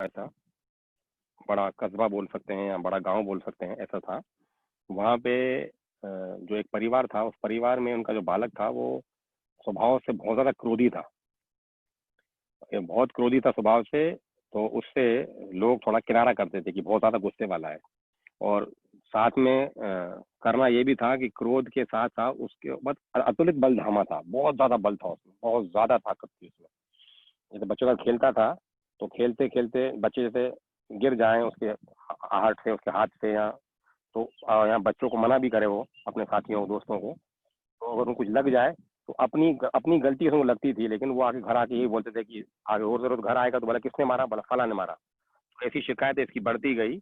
था, बड़ा कस्बा बोल सकते हैं या बड़ा गांव बोल सकते हैं, ऐसा था। वहाँ पे जो एक परिवार था, उस परिवार में उनका जो बालक था वो स्वभाव से बहुत ज़्यादा क्रोधी था। ये बहुत क्रोधी था स्वभाव से, तो उससे लोग थोड़ा किनारा करते थे कि बहुत ज़्यादा गुस्से वाला है। और साथ में करना ये भी था कि क्रोध के साथ साथ उसके बाद अतुलित बल धामा था, बहुत ज़्यादा बल था उसमें, बहुत ज़्यादा ताकत थी उसमें। जैसे बच्चों का खेलता था, तो खेलते खेलते बच्चे जैसे गिर जाएं उसके आहट से, उसके हाथ से, या तो यहाँ बच्चों को मना भी करे वो अपने साथियों दोस्तों को, तो अगर उनको कुछ लग जाए तो अपनी अपनी गलती उसको लगती थी, लेकिन वो आगे घर आके यही बोलते थे कि आगे और जरूरत घर आएगा तो बोला किसने मारा, बोला फला ने मारा। तो ऐसी शिकायतें इसकी बढ़ती गई,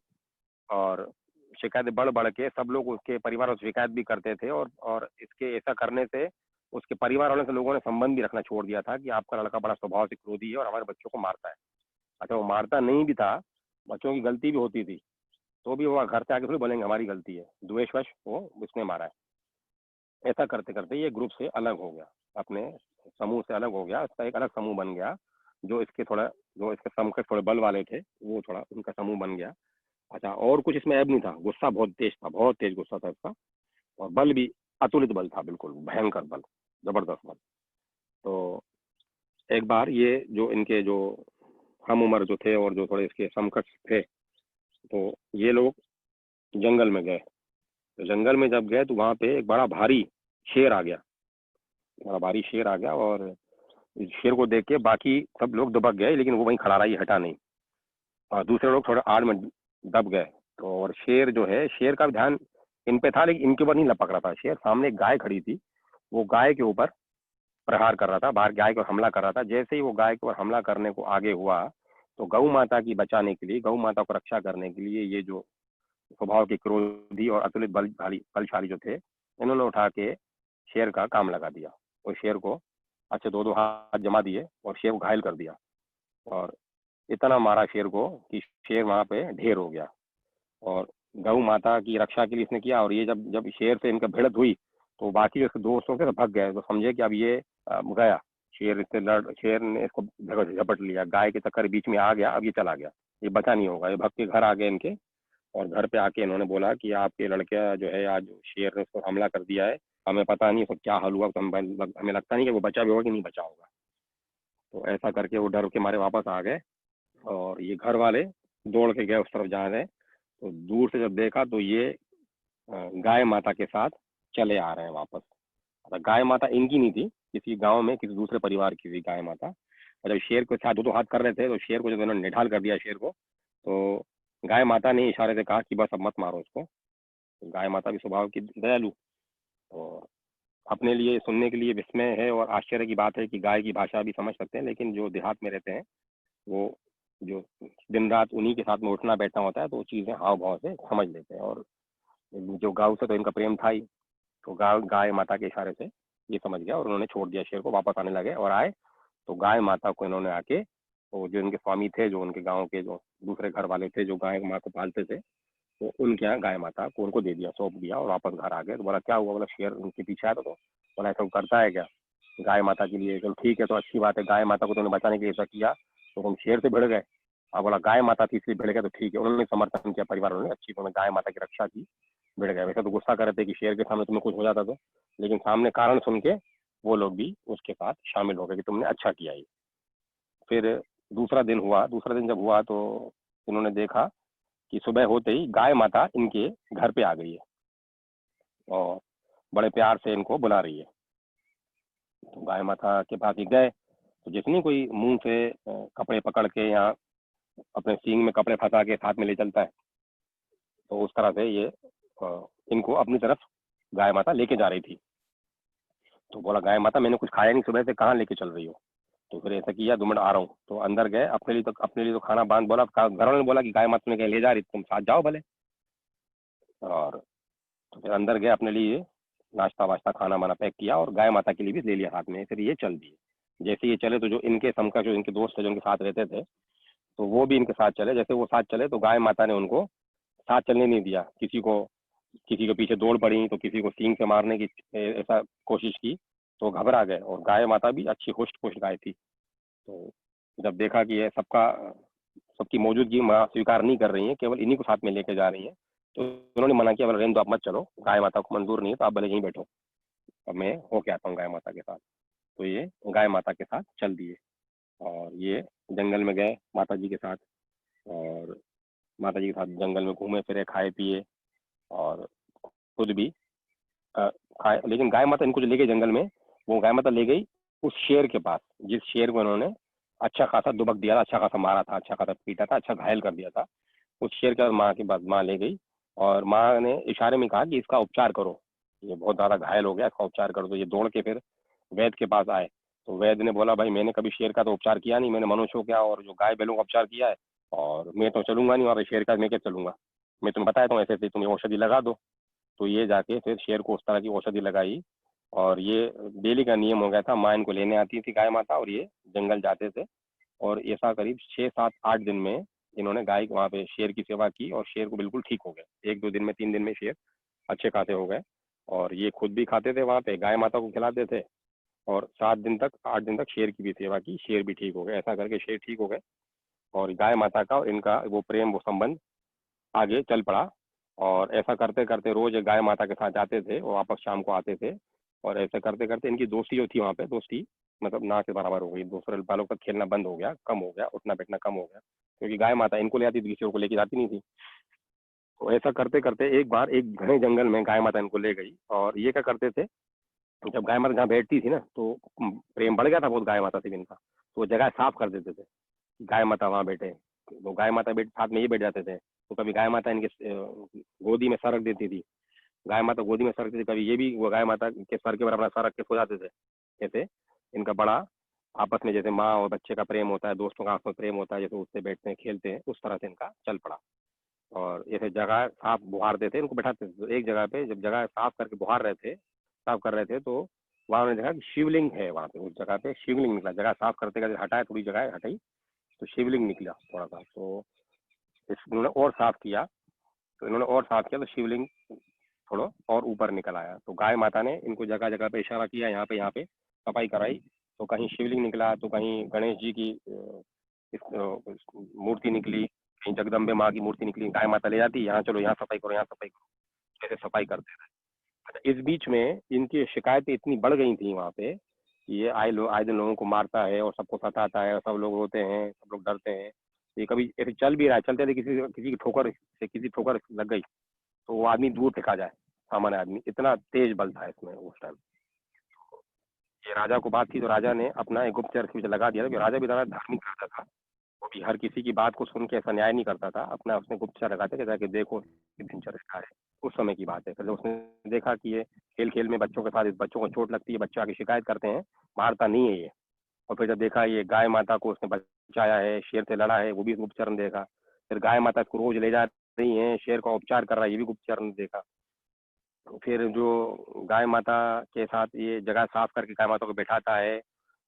और शिकायतें बढ़ बढ़ के सब लोग उसके परिवार से शिकायत भी करते थे, और इसके ऐसा करने से उसके परिवार वालों से लोगों ने संबंध भी रखना छोड़ दिया था कि आपका लड़का बड़ा स्वभाव से क्रोधी है और हमारे बच्चों को मारता है। अच्छा, वो मारता नहीं भी था, बच्चों की गलती भी होती थी, तो भी वो घर से आके थोड़ी बोलेंगे हमारी गलती है, द्वेषवश वो उसने मारा है। ऐसा करते करते ये ग्रुप से अलग हो गया, अपने समूह से अलग हो गया, इसका एक अलग समूह बन गया। जो इसके समकक्ष थोड़े बल वाले थे, वो थोड़ा उनका समूह बन गया। अच्छा, और कुछ इसमें ऐब नहीं था, गुस्सा बहुत तेज था, बहुत तेज गुस्सा था इसका, और बल भी अतुलित बल था, बिल्कुल भयंकर बल, जबरदस्त बल। तो एक बार ये जो इनके जो हम उम्र जो थे और जो थोड़े इसके समकक्ष थे, तो ये लोग जंगल में गए। तो जंगल में जब गए तो वहां पे एक बड़ा भारी शेर आ गया, बड़ा भारी शेर आ गया, और इस शेर को देख के बाकी सब लोग दुबक गए, लेकिन वो वहीं खड़ा रहा, ये हटा नहीं। और दूसरे लोग थोड़ा आड़ में दब गए। तो और शेर जो है, शेर का भी ध्यान इन पे था, लेकिन इनके ऊपर नहीं लपक रहा था। शेर सामने एक गाय खड़ी थी, वो गाय के ऊपर प्रहार कर रहा था, बाहर गाय को हमला कर रहा था। जैसे ही वो गाय के ऊपर हमला करने को आगे हुआ, तो गौ माता की बचाने के लिए, गौ माता को रक्षा करने के लिए, ये जो स्वभाव के क्रोधी और अतुलित बलशाली जो थे, इन्होंने उठा के शेर का काम लगा दिया। और शेर को अच्छे दो दो हाथ जमा दिए और शेर को घायल कर दिया, और इतना मारा शेर को कि शेर वहां पे ढेर हो गया। और गौ माता की रक्षा के लिए इसने किया। और ये जब जब शेर से इनका भिड़त हुई, तो बाकी जो दोस्तों से भग गए, तो समझे कि अब ये गया। शेर ने इसको झपट लिया, गाय के चक्कर बीच में आ गया, अब ये चला गया, ये बचा नहीं होगा। ये भग के घर आ गए इनके, और घर पे आके इन्होंने बोला कि आपके लड़का जो है, आज शेर ने उसको हमला कर दिया है, हमें पता नहीं उसको क्या हाल हुआ, तो हमें लगता नहीं कि वो बचा भी होगा कि नहीं बचा होगा। तो ऐसा करके वो डर के मारे वापस आ गए, और ये घर वाले दौड़ के गए उस तरफ जा रहे। तो दूर से जब देखा तो ये गाय माता के साथ चले आ रहे हैं वापस। मतलब गाय माता इनकी नहीं थी, किसी गांव में किसी दूसरे परिवार की थी गाय माता। और जब शेर के साथ दो हाथ कर रहे थे, तो शेर को जब उन्होंने निढाल कर दिया शेर को, तो गाय माता ने इशारे से कहा कि बस अब मत मारो उसको। तो गाय माता भी स्वभाव की दयालु, और अपने लिए सुनने के लिए विस्मय है और आश्चर्य की बात है कि गाय की भाषा भी समझ सकते हैं, लेकिन जो देहात में रहते हैं वो जो दिन रात उन्हीं के साथ में उठना बैठना होता है, तो वो चीज़ें हाव भाव से समझ लेते हैं। और जो गाय से तो इनका प्रेम था ही, तो गाय माता के इशारे से ये समझ गया, और उन्होंने छोड़ दिया शेर को। वापस आने लगे और आए, तो गाय माता को इन्होंने आके, तो जो इनके स्वामी थे, जो उनके गांव के जो दूसरे घर वाले थे जो गाय माँ को पालते थे, तो उनके यहाँ गाय माता को उनको दे दिया, सौंप दिया, और वापस घर आ गए। तो बोला क्या हुआ, बोला शेर उनके पीछे आया था। तो बोला ऐसा करता है क्या गाय माता के लिए? चलो ठीक है, तो अच्छी बात है, गाय माता को तुमने बचाने के लिए ऐसा किया, तो तुम शेर से भिड़ गए। अब बोला गाय माता थी इसलिए भिड़ गए, तो ठीक है, उन्होंने समर्थन किया, परिवार वालों ने, अच्छी उन्होंने गाय माता की रक्षा की, भिड़ गए। वैसे तो गुस्सा कर रहे थे कि शेर के सामने तुम्हें कुछ हो जाता, तो लेकिन सामने कारण सुन के वो लोग भी उसके साथ शामिल हो गए कि तुमने अच्छा किया ये। फिर दूसरा दिन हुआ, दूसरा दिन जब हुआ तो इन्होंने देखा कि सुबह होते ही गाय माता इनके घर पे आ गई है, और बड़े प्यार से इनको बुला रही है। तो गाय माता के पास ही गए, तो जितनी कोई मुंह से कपड़े पकड़ के या अपने सींग में कपड़े फंसा के साथ में ले चलता है, तो उस तरह से ये इनको अपनी तरफ गाय माता लेके जा रही थी। तो बोला गाय माता मैंने कुछ खाया नहीं सुबह से, कहाँ लेके चल रही हो? तो फिर ऐसा किया, 2 मिनट आ रहा हूँ। तो अंदर गए, अपने लिए तो खाना बांध, बोला घर वालों ने बोला कि गाय माता ने कहीं ले जा रही, तुम साथ जाओ भले। और तो फिर अंदर गए, अपने लिए नाश्ता वाश्ता खाना वाना पैक किया, और गाय माता के लिए भी ले लिया हाथ में। फिर ये चल दिए। जैसे ये चले, तो जो इनके समका जो इनके दोस्त थे जो उनके साथ रहते थे, तो वो भी इनके साथ चले। जैसे वो साथ चले, तो गाय माता ने उनको साथ चलने नहीं दिया। किसी के पीछे दौड़ पड़ी, तो किसी को सींग से मारने की ऐसा कोशिश की, तो घबरा गए। और गाय माता भी अच्छी हुष्ट पुष्ट गाय थी, तो जब देखा कि ये सबका सबकी मौजूदगी माँ स्वीकार नहीं कर रही हैं, केवल इन्हीं को साथ में लेके जा रही हैं। तो उन्होंने मना किया, बोला रहने दो, आप मत चलो, गाय माता को मंजूर नहीं है, तो आप भले यहीं बैठो, अब मैं होके आता हूँ गाय माता के साथ। तो ये गाय माता के साथ चल दिए और ये जंगल में गए माता जी के साथ, और माता जी के साथ जंगल में घूमे फिरे, खाए पिए और खुद भी खाए। लेकिन गाय माता इनको जो ले गई जंगल में, वो गाय माता ले गई उस शेर के पास, जिस शेर को इन्होंने अच्छा खासा दुबक दिया था, अच्छा खासा मारा था, अच्छा खासा पीटा था, अच्छा घायल कर दिया था। उस शेर के माँ के बाद माँ ले गई और माँ ने इशारे में कहा कि इसका उपचार करो, ये बहुत ज़्यादा घायल हो गया, इसका उपचार कर दो। ये दौड़ के फिर वैद्य के पास आए, तो वैद्य ने बोला, भाई मैंने कभी शेर का तो उपचार किया नहीं, मैंने मनुष्यों का और जो गाय बैलों का उपचार किया है, और मैं तो चलूंगा नहीं, और शेर का मैं क्या चलूंगा, मैं तुम्हें बताया तो ऐसे ऐसे तुम औषधि लगा दो। तो ये जाके फिर शेर को उस तरह की औषधि लगाई, और ये डेली का नियम हो गया था। माँ इनको लेने आती थी गाय माता, और ये जंगल जाते थे, और ऐसा करीब 6 7 8 दिन में इन्होंने गाय वहाँ पे शेर की सेवा की, और शेर को बिल्कुल ठीक हो गए। 1 2 दिन में, 3 दिन में शेर अच्छे खासे हो गए, और ये खुद भी खाते थे वहाँ पे, गाय माता को खिलाते थे, और 7 दिन तक 8 दिन तक शेर की भी सेवा की, शेर भी ठीक हो गए। ऐसा करके शेर ठीक हो गए, और गाय माता का और इनका वो प्रेम, वो संबंध आगे चल पड़ा। और ऐसा करते करते रोज गाय माता के साथ जाते थे, वो वापस शाम को आते थे, और ऐसे करते करते इनकी दोस्ती जो थी वहाँ पे, दोस्ती मतलब ना के बराबर हो गई। दूसरे बालों का खेलना बंद हो गया, कम हो गया, उठना बैठना कम हो गया, क्योंकि गाय माता इनको ले आती थी, किसी और को लेके जाती नहीं थी। तो ऐसा करते करते एक बार एक घने जंगल में गाय माता इनको ले गई, और ये क्या करते थे, जब गाय माता जहाँ बैठती थी ना, तो प्रेम बढ़ गया था बहुत गाय माता से भी इनका, तो वो जगह साफ कर देते थे, गाय माता वहाँ बैठे। तो गाय माता बैठ साथ में ये बैठ जाते थे, तो कभी गाय माता इनके गोदी में सर रख देती थी, गाय माता गोदी में सर रखती थी, कभी ये भी वो गाय माता के सर के ऊपर अपना सर रख के सो जाते थे। ऐसे इनका बड़ा आपस में, जैसे माँ और बच्चे का प्रेम होता है, दोस्तों का आपस में प्रेम होता है, जैसे उठते बैठते हैं खेलते हैं, उस तरह से इनका चल पड़ा। और ऐसे जगह साफ बुहारते थे, इनको बैठाते थे। तो एक जगह पे जब जगह साफ करके बुहार रहे थे, साफ कर रहे थे, तो वहाँ उन्होंने देखा कि शिवलिंग है वहाँ पे, उस जगह पे शिवलिंग निकला। जगह साफ करते करते हटाए, थोड़ी जगह हटाई, तो शिवलिंग निकला थोड़ा सा। तो इन्होंने और साफ किया, तो इन्होंने और साफ किया, तो शिवलिंग थोड़ा और ऊपर निकल आया। तो गाय माता ने इनको जगह जगह पे इशारा किया, यहाँ पे सफाई कराई, तो कहीं शिवलिंग निकला, तो कहीं गणेश जी की मूर्ति निकली, कहीं जगदम्बे माँ की मूर्ति निकली। गाय माता ले जाती, यहाँ चलो, यहाँ सफाई करो, यहाँ सफाई करो, ऐसे सफाई करते थे। अच्छा, इस बीच में इनकी शिकायतें इतनी बढ़ गई थी वहाँ पे, ये आए दिन लोगों को मारता है और सबको सताता है, और सब लोग रोते हैं, सब लोग डरते हैं। ये कभी ऐसे चल भी रहा है, चलते थे, किसी किसी की ठोकर से किसी ठोकर लग गई, तो वो आदमी दूर फेंका जाए, सामान्य आदमी, इतना तेज बल था इसमें उस टाइम। ये राजा को बात थी, तो राजा ने अपना एक गुप्तचर स्विच लगा दिया, क्योंकि राजा भी ज़्यादा धार्मिक राजा था, वो भी हर किसी की बात को सुन के ऐसा न्याय नहीं करता था। अपना उसने गुप्तचर लगाते कि जाके देखो कि दिनचर्या क्या है। उस समय की बात है। फिर उसने देखा कि ये खेल खेल में बच्चों के साथ, इस बच्चों को चोट लगती है, बच्चे आके शिकायत करते हैं, मारता नहीं है ये। और फिर जब देखा ये गाय माता को उसने बचाया है, शेर से लड़ा है, वो भी गुप्तचर ने देखा। फिर गाय माता इसको रोज ले जा रही है, शेर का उपचार कर रहा है, ये भी गुप्तचर ने देखा। फिर जो गाय माता के साथ ये जगह साफ करके गाय माता को बैठाता है,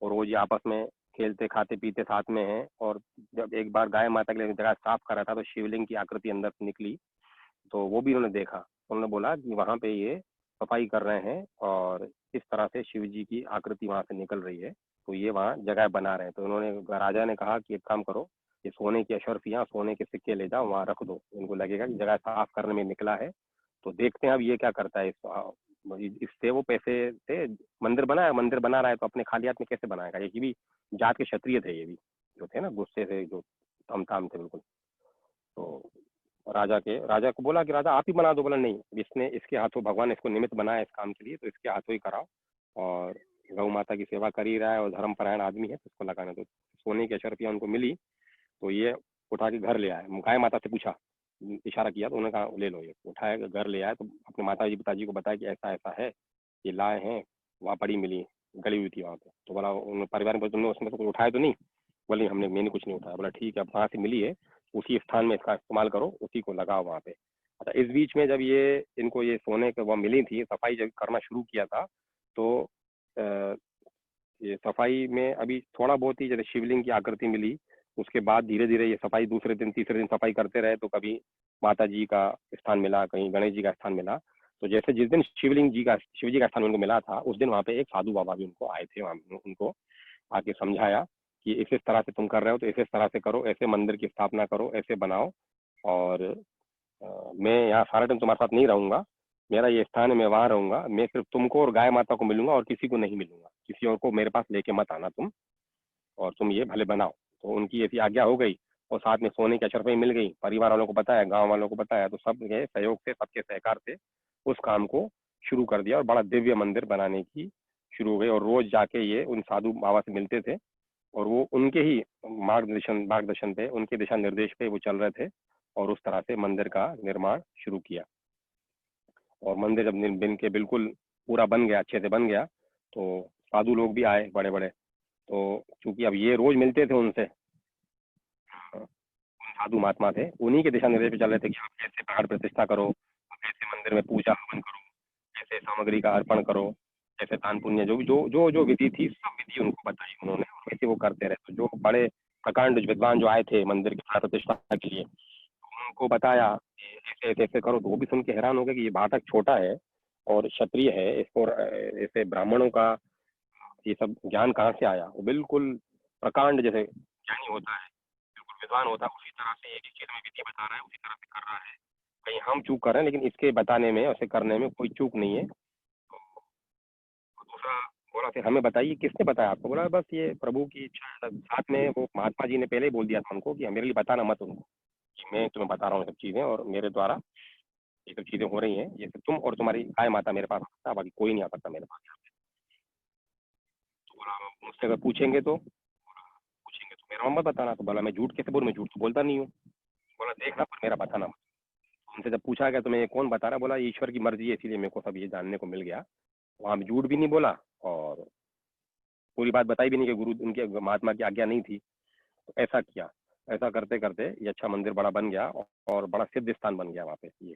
और रोज ये आपस में खेलते खाते पीते साथ में हैं। और जब एक बार गाय माता के लिए जगह साफ कर रहा था, तो शिवलिंग की आकृति अंदर से निकली, तो वो भी उन्होंने देखा। उन्होंने बोला कि वहाँ पे ये सफाई कर रहे हैं, और इस तरह से शिव जी की आकृति वहाँ से निकल रही है, तो ये वहाँ जगह बना रहे हैं। तो उन्होंने, राजा ने कहा कि एक काम करो, ये सोने की अशर्फियाँ, सोने के सिक्के ले जाओ, वहाँ रख दो, उनको लगेगा कि जगह साफ करने में निकला है। तो देखते हैं अब ये क्या करता है। इससे वो पैसे से मंदिर बनाया, मंदिर बना रहा है, तो अपने खाली हाथ में कैसे बनाएगा। ये भी जात के क्षत्रिय थे, ये भी जो थे ना, गुस्से से जो थम थे बिल्कुल। तो राजा को बोला कि राजा आप ही बना दो। बोला नहीं, इसने, इसके हाथों भगवान इसको निमित्त बनाया इस काम के लिए, तो इसके हाथों ही कराओ, और गौ माता की सेवा कर ही रहा है और धर्मपरायण आदमी है, तो इसको लगाने दो। सोने की अशर्फियाँ उनको मिली, तो ये उठा के घर ले आए। गाय माता से पूछा, इशारा किया, तो उन्होंने कहा ले लो। ये उठाया, घर ले आए, तो अपने माता जी पिताजी को बताया कि ऐसा ऐसा है, ये लाए हैं, वहाँ पड़ी मिली, गली हुई थी वहाँ पे। तो बोला उन परिवार में, तुमने उसमें से कुछ उठाया तो नहीं। बोले मैंने कुछ नहीं उठाया। बोला ठीक है, अब कहाँ से मिली है, उसी स्थान में इसका इस्तेमाल करो, उसी को लगाओ वहाँ पे। अच्छा, इस बीच में जब ये इनको ये सोने के वह मिली थी, सफाई जब करना शुरू किया था, तो ये सफाई में अभी थोड़ा बहुत ही, जैसे शिवलिंग की आकृति मिली, उसके बाद धीरे धीरे ये सफाई दूसरे दिन तीसरे दिन सफाई करते रहे, तो कभी माता जी का स्थान मिला, कहीं गणेश जी का स्थान मिला। तो जैसे जिस दिन शिव जी का स्थान उनको मिला था, उस दिन वहाँ पे एक साधु बाबा भी उनको आए थे, वहाँ उनको आके समझाया कि इस तरह से तुम कर रहे हो तो इस तरह से करो, ऐसे मंदिर की स्थापना करो, ऐसे बनाओ, और मैं यहाँ सारा टाइम तुम्हारे साथ नहीं रहूंगा, मेरा ये स्थान है, मैं वहां रहूंगा, मैं सिर्फ तुमको और गाय माता को मिलूंगा और किसी को नहीं मिलूंगा, किसी और को मेरे पास लेके मत आना तुम, और तुम ये भले बनाओ। तो उनकी ऐसी आज्ञा हो गई, और साथ में सोने की अशरफी मिल गई, परिवार वालों को बताया, गांव वालों को बताया, तो सब के सहयोग से, सबके सहकार से उस काम को शुरू कर दिया, और बड़ा दिव्य मंदिर बनाने की शुरू हो गई। और रोज जाके ये उन साधु बाबा से मिलते थे, और वो उनके ही मार्गदर्शन पे, उनके दिशा निर्देश पे वो चल रहे थे, और उस तरह से मंदिर का निर्माण शुरू किया। और मंदिर जब बन के बिल्कुल पूरा बन गया, अच्छे से बन गया, तो साधु लोग भी आए बड़े बड़े। तो चूंकि अब ये रोज मिलते थे उनसे, साधु महात्मा थे, उन्हीं के दिशा निर्देश पे चल रहे थे कि आप ऐसे पहाड़ प्रतिष्ठा करो, ऐसे मंदिर में पूजा हवन करो, ऐसे सामग्री का अर्पण करो, ऐसे दान पुण्य, जो जो विधि थी, सब विधि उनको बताई उन्होंने, और वैसे वो करते रहे। तो जो बड़े प्रकांड विद्वान जो आए थे मंदिर की प्राण प्रतिष्ठा के लिए, उनको बताया कि ऐसे ऐसे ऐसे करो, तो वो भी सुन के हैरान हो गए कि ये बालक छोटा है और क्षत्रिय है, इसको ऐसे ब्राह्मणों का ये सब ज्ञान कहाँ से आया। वो बिल्कुल प्रकांड जैसे ज्ञानी होता है, बिल्कुल विद्वान होता है, उसी तरह से एक एक चीज में विधि बता रहा है, उसी तरह से कर रहा है। कहीं हम चूक कर रहे हैं, लेकिन इसके बताने में, ऐसे करने में कोई चूक नहीं है। तो दूसरा बोला, फिर हमें बताइए किसने बताया आपको। बोला बस ये प्रभु की इच्छा है। साथ में वो महात्मा जी ने पहले ही बोल दिया था हमको कि मेरे लिए बताना मत उनको, कि मैं तुम्हें बता रहा हूँ सब चीजें, और मेरे द्वारा ये सब चीजें हो रही हैं, ये सब तुम और तुम्हारी गाय माता मेरे पास आ सकता, बाकी कोई नहीं आ सकता मेरे पास। तो बोला मुझसे अगर पूछेंगे तो, मेरा मत बताना। तो बोला मैं झूठ कैसे बोलूँ, मैं झूठ तो बोलता नहीं हूँ। बोला देखना, पर मेरा बताना मत। उनसे जब पूछा गया तुम्हें कौन बता रहा, बोला ईश्वर की मर्जी है, इसीलिए मेरे को सब ये जानने को मिल गया। वहां भी झूठ भी नहीं बोला, और पूरी बात बताई भी नहीं कि गुरु उनके महात्मा की आज्ञा नहीं थी। तो ऐसा किया। ऐसा करते करते ये अच्छा मंदिर बड़ा बन गया, और बड़ा सिद्ध स्थान बन गया वहाँ पे ये।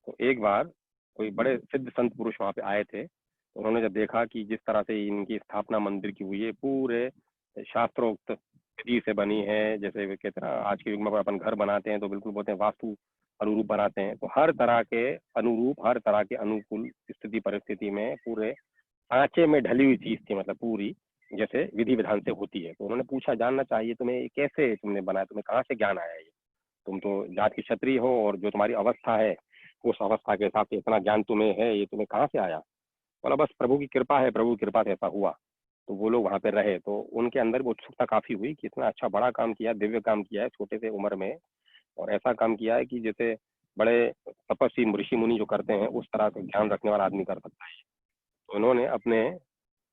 तो एक बार कोई बड़े सिद्ध संत पुरुष वहाँ पे आए थे, तो उन्होंने जब देखा कि जिस तरह से इनकी स्थापना मंदिर की हुई है, पूरे शास्त्रोक्त विधि से बनी है, जैसे वे कहते हैं ना, आज के युग में अपन घर बनाते हैं तो बिल्कुल बोलते हैं वास्तु अनुरूप बनाते हैं, तो हर तरह के अनुरूप, हर तरह के अनुकूल स्थिति परिस्थिति में पूरे सांचे में ढली हुई चीज थी, मतलब पूरी जैसे विधि विधान से होती है। तो उन्होंने पूछा, जानना चाहिए तुम्हें कैसे तुमने बनाया, तुम्हें कहाँ से ज्ञान आया ये, तुम तो जात की क्षत्रिय हो, और जो तुम्हारी अवस्था है उस अवस्था के हिसाब से इतना ज्ञान तुम्हें है, ये तुम्हें कहाँ से आया। बोला बस प्रभु की कृपा है, प्रभु की कृपा से ऐसा हुआ। तो वो लोग वहां पे रहे, तो उनके अंदर वो उत्सुकता काफी हुई कि इतना अच्छा बड़ा काम किया, दिव्य काम किया है छोटे से उम्र में, और ऐसा काम किया है कि जैसे बड़े तपस्वी ऋषि मुनि जो करते हैं उस तरह का ज्ञान रखने वाला आदमी कर सकता है। तो उन्होंने अपने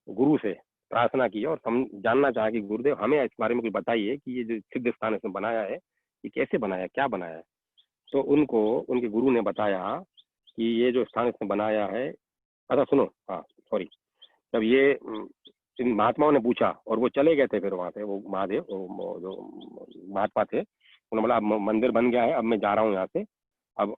गुरु से प्रार्थना की, और जानना चाहा कि गुरुदेव हमें इस बारे में कुछ बताइए कि ये जो सिद्ध स्थान इसने बनाया है, ये कैसे बनाया, क्या बनाया है। तो उनको उनके गुरु ने बताया कि ये जो स्थान इसने बनाया है, अच्छा सुनो, हाँ सॉरी, जब ये इन महात्माओं ने पूछा और वो चले गए थे, फिर वहां से वो महादेव, वो जो महात्मा थे, उन्होंने बोला अब मंदिर बन गया है, अब मैं जा रहा हूँ यहाँ से। अब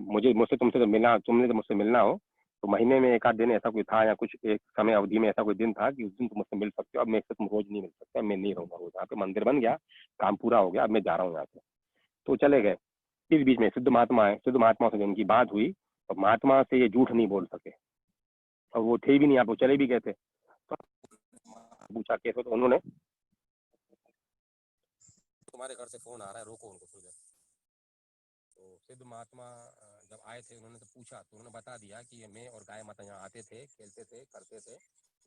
मुझे मुझसे तुमसे तो मिलना, तुमने तो मुझसे मिलना हो तो महीने में एक आध दिन ऐसा कोई था, या कुछ एक समय अवधि में ऐसा कोई दिन था कि उस दिन तुम मुझसे मिल सकते हो। अब मेरे से तुम रोज नहीं मिल सकते, मैं नहीं रहूंगा रोज यहाँ पे, मंदिर बन गया, काम पूरा हो गया, अब मैं जा रहा हूँ यहाँ से। तो चले गए। इस बीच में सिद्ध महात्मा है, सिद्ध महात्मा से उनकी बात हुई, और महात्मा से ये झूठ नहीं बोल सके, और वो थे भी नहीं, आप वो चले भी गए थे। तो पूछा कैसे, तो उन्होंने, तुम्हारे घर से फोन आ रहा है, रोको उनको थोड़ी देर। तो सिद्ध महात्मा जब आए थे, उन्होंने तो पूछा, तो उन्होंने बता दिया कि मैं और गाय माता यहाँ आते थे, खेलते थे, करते थे।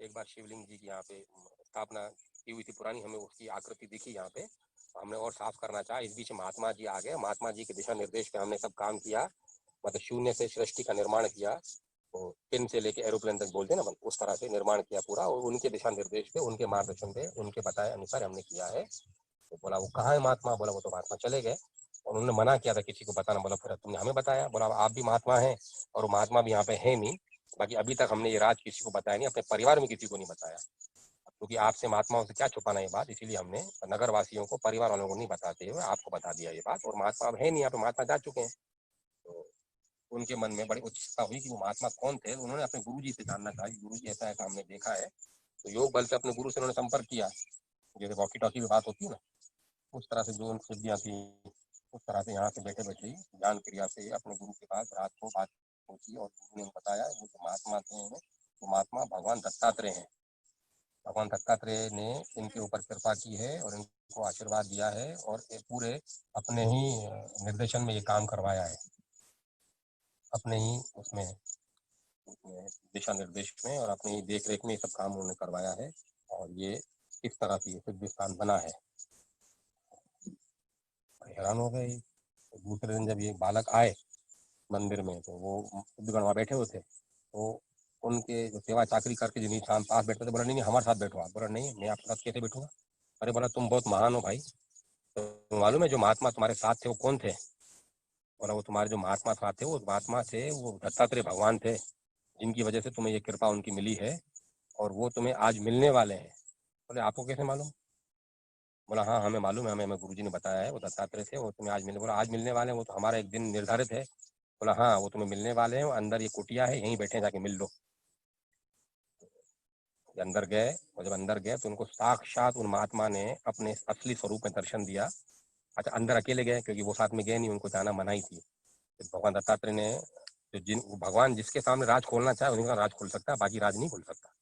एक बार शिवलिंग जी की यहाँ पे स्थापना की हुई थी पुरानी, हमें उसकी आकृति दिखी यहाँ पे, हमने और साफ करना चाहा। इस बीच महात्मा जी आ गए, महात्मा जी के दिशा निर्देश पे हमने सब काम किया, मतलब शून्य से सृष्टि का निर्माण किया, तो पिन से लेके एरोप्लेन तक बोलते ना, उस तरह से निर्माण किया पूरा, और उनके दिशा निर्देश पे, उनके मार्गदर्शन पे, उनके बताए अनुसार हमने किया है। तो बोला वो कहाँ है महात्मा, बोला वो तो महात्मा चले गए, और उन्होंने मना किया था किसी को बताना। बोला फिर तुमने हमें बताया, बोला आप भी महात्मा हैं, और वो महात्मा भी यहाँ पे है नहीं, बाकी अभी तक हमने ये राज किसी को बताया नहीं, अपने परिवार में किसी को नहीं बताया, क्योंकि आपसे महात्माओं से क्या छुपाना ये बात, इसीलिए हमने नगर वासियों को, परिवार वालों को नहीं बताते हुए आपको बता दिया ये बात। और महात्मा अब है नहीं यहाँ पे, महात्मा जा चुके हैं। तो उनके मन में बड़ी उत्सुकता हुई कि वो महात्मा कौन थे। उन्होंने अपने गुरु जी से जानना चाहा, गुरु जी ऐसा ऐसा हमने देखा है। तो योग बल से अपने गुरु से उन्होंने संपर्क किया, जैसे वॉकी टॉकी में बात होती है ना, उस तरह से जो उन सिद्धियाँ थी, उस तरह से यहाँ से बैठे बैठे ही ज्ञान क्रिया से अपने गुरु के पास रात को बात पहुंची, और गुरु ने बताया वो जो महात्मा थे, वो महात्मा भगवान दत्तात्रेय हैं। भगवान दत्तात्रेय ने इनके ऊपर कृपा की है और इनको आशीर्वाद दिया है और ये पूरे अपने ही निर्देशन में ये काम करवाया है, अपने ही उसमें दिशा निर्देश में और अपनी देख रेख में ये सब काम उन्होंने करवाया है और ये इस तरह से ये सिद्ध स्थान बना है। हैरान हो गए। दूसरे दिन जब ये बालक आए मंदिर में तो वो सिद्धगण वहाँ बैठे हुए थे, तो उनके जो सेवा चाकरी करके जिन्हें शाम पास बैठे थे, बोला नहीं नहीं हमारे साथ बैठो। आप बोला नहीं मैं आपके साथ कैसे बैठूंगा। अरे बोला तुम बहुत महान हो भाई, तो मालूम है जो महात्मा तुम्हारे साथ थे वो कौन थे। बोला वो तुम्हारे जो महात्मा साथ थे वो महात्मा थे वो दत्तात्रेय भगवान थे, जिनकी वजह से तुम्हें ये कृपा उनकी मिली है और वो तुम्हें आज मिलने वाले हैं। बोले आपको कैसे मालूम। बोला हाँ हमें मालूम है, हमें हमें गुरुजी ने बताया है, वो दत्तात्रेय थे, वो तुम्हें आज मिलने। बोला आज मिलने वाले हैं, वो तो हमारा एक दिन निर्धारित है। बोला हाँ वो तुम्हें मिलने वाले हैं, अंदर ये कुटिया है यहीं बैठे जाके मिल लो। अंदर गए और जब अंदर गए तो उनको साक्षात उन महात्मा ने अपने असली स्वरूप में दर्शन दिया। अच्छा अंदर अकेले गए क्योंकि वो साथ में गए नहीं, उनको जाना मना ही थी। तो भगवान दत्तात्रेय ने जो जिन भगवान जिसके सामने राज खोलना चाहे उन्हीं का राज खोल सकता है, बाकी राज नहीं खोल सकता।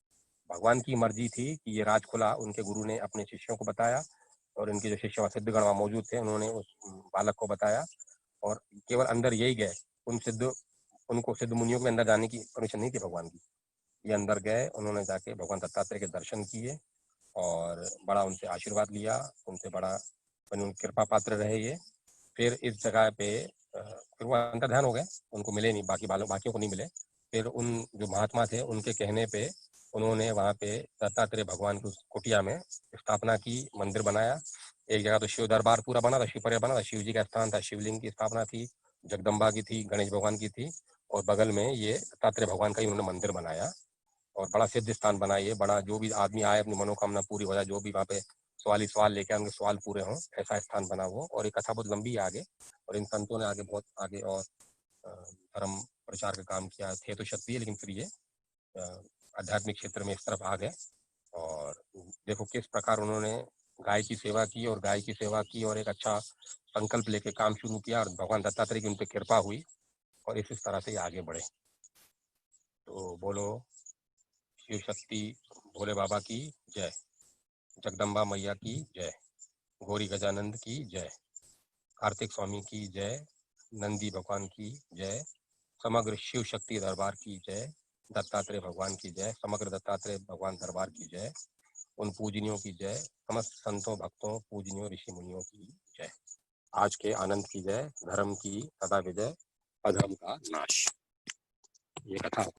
भगवान की मर्जी थी कि ये राज खुला। उनके गुरु ने अपने शिष्यों को बताया और इनके जो शिष्य सिद्धगण वहाँ मौजूद थे उन्होंने उस बालक को बताया और केवल अंदर यही गए। उनको सिद्ध मुनियों के अंदर जाने की परमिशन नहीं थी भगवान की। ये अंदर गए, उन्होंने जाके भगवान दत्तात्रेय के दर्शन किए और बड़ा उनसे आशीर्वाद लिया, उनसे बड़ा उनकी कृपा पात्र रहे ये। फिर इस जगह पे फिर वो अंतर ध्यान हो गए, उनको मिले नहीं, बाकियों को नहीं मिले। फिर उन जो महात्मा थे उनके कहने पे उन्होंने वहाँ पे दत्तात्रेय भगवान की कुटिया में स्थापना की, मंदिर बनाया। एक जगह तो शिव दरबार पूरा बना था, शिव परिवार बना था, शिव जी का स्थान था, शिवलिंग की स्थापना थी, जगदम्बा की थी, गणेश भगवान की थी और बगल में ये दत्तात्रेय भगवान का ही उन्होंने मंदिर बनाया और बड़ा सिद्ध स्थान बना। ये बड़ा जो भी आदमी आए अपनी मनोकामना पूरी हो जाए, जो भी वहाँ पे सवाल ही सवाल लेके उनके सवाल पूरे हों, ऐसा स्थान बना वो। और ये कथा बहुत लंबी है आगे और इन संतों ने आगे बहुत आगे और धर्म प्रचार का काम किया थे तो शक्ति है, लेकिन फिर ये आध्यात्मिक क्षेत्र में इस तरफ आ गए और देखो किस प्रकार उन्होंने गाय की सेवा की और गाय की सेवा की और एक अच्छा संकल्प लेके काम शुरू किया और भगवान दत्तात्रेय की उन पर कृपा हुई और इस तरह से आगे बढ़े। तो बोलो शिव शक्ति भोले बाबा की जय, जगदम्बा मैया की जय, गौरी गजानंद की जय, कार्तिक स्वामी की जय, नंदी भगवान की जय, समग्र शिव शक्ति दरबार की जय, दत्तात्रेय भगवान की जय, समग्र दत्तात्रेय भगवान दरबार की जय, उन पूजनियों की जय, समस्त संतों भक्तों पूजनियों ऋषि मुनियों की जय। आज के आनंद की जय, धर्म की सदा विजय, अधर्म का नाश। ये कथा